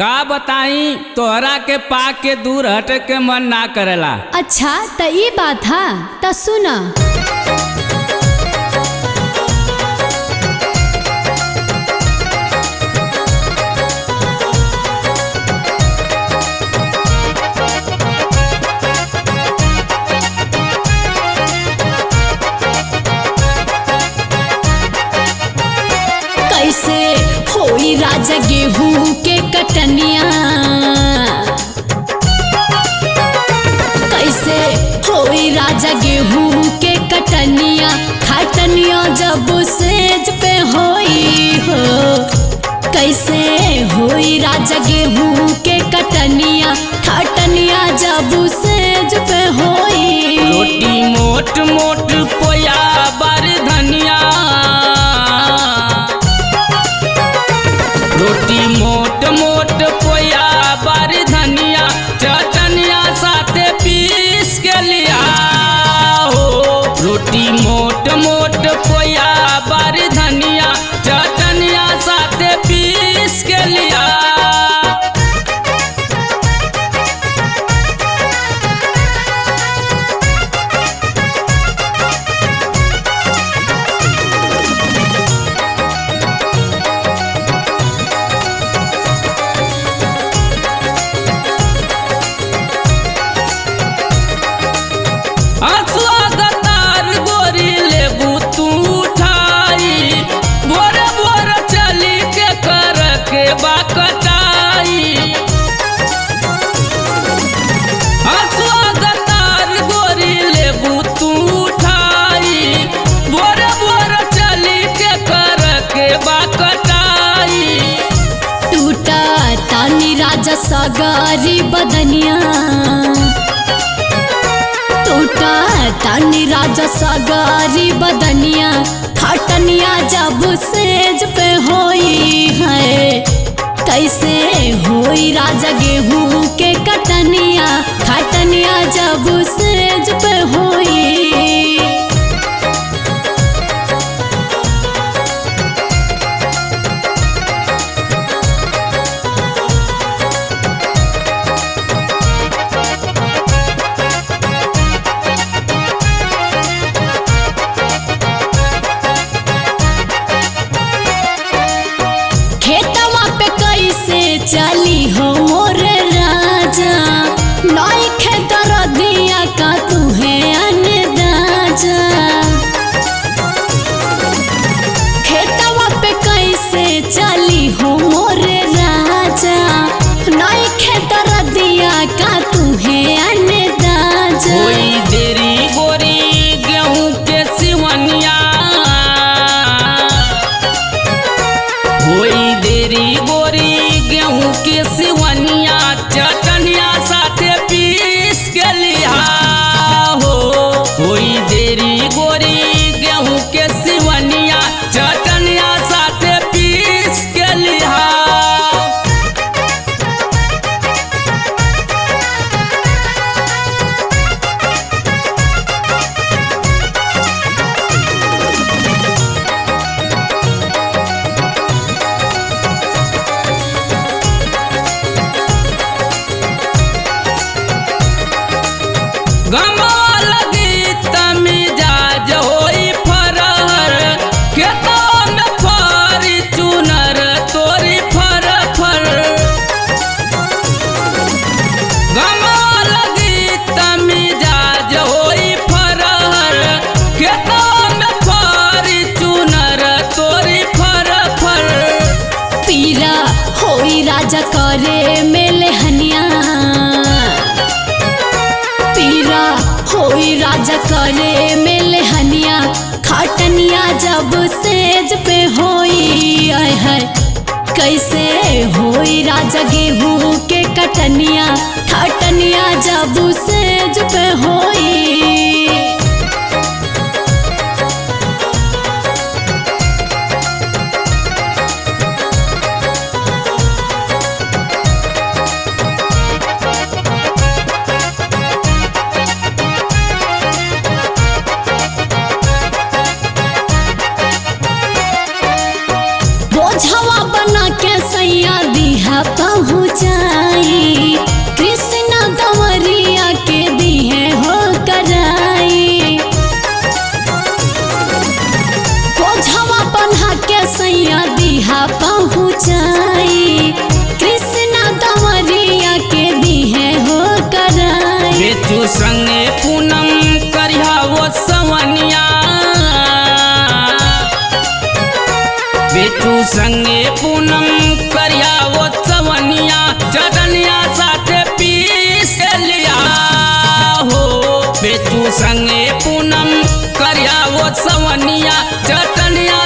का बताई तोहरा के पाक के दूर हट के मन ना करेला। अच्छा त ये बात है त सुन। कैसे होई राजा गेहूं के कटनिया, कैसे होई राजा गेहूं के कटनिया, खटनिया जब सेज पे होई हो। कैसे होई राजा गेहूं के कटनिया, खटनिया जब सेज पे होई। रोटी मोट मोट पोया बार धनिया, रोटी मोट मोट पोया बार धनिया, चटनिया साथे पीस के लिया हो। रोटी मोट मोट पोया बार धनिया, चटनिया साथे पीस के लिया। राजा सगारी बदनिया, टूटा तानी राजा सगारी बदनिया, खटनिया जब सेज पे होई है। कैसे होई राजा गेहूं के कटनिया, खटनिया जब सेज पे होई। चली हो मोरे राजा, नई खेतर दिया का तुहे अन्नदाजा। खेतवा पे कैसे चली हो मोरे राजा, नई खेतर दिया का तुहे अन्नदाजा। होई देरी गोरी गेहूं के सिवनिया, होई देरी गोरी गेहूं के सिवनिया, चटनिया साथे पीस के लिया हो। होई देरी गोरी गेहूं के सिवनिया, चटनिया साथे पीस के लिया। राजा करे मेले हनिया, पीरा होई राजा करे मेले हनिया, खटनिया जब सेज पे होई है। कैसे होई राजा गेहूं के कटनिया, खटनिया जब सेज पे होई। बोझवा बना के सैया दिहा पहुँच सैया दिहा पहुँचाई, कृष्णा कंवरिया के दिहे हो कराई। बेचू संगे पूनम करिया वो सवनिया, बेचू संगे पूनम करिया वो सवनिया, चटनिया साथे पीस लिया हो। बेचू संगे पूनम करिया वो सवनिया, चटनिया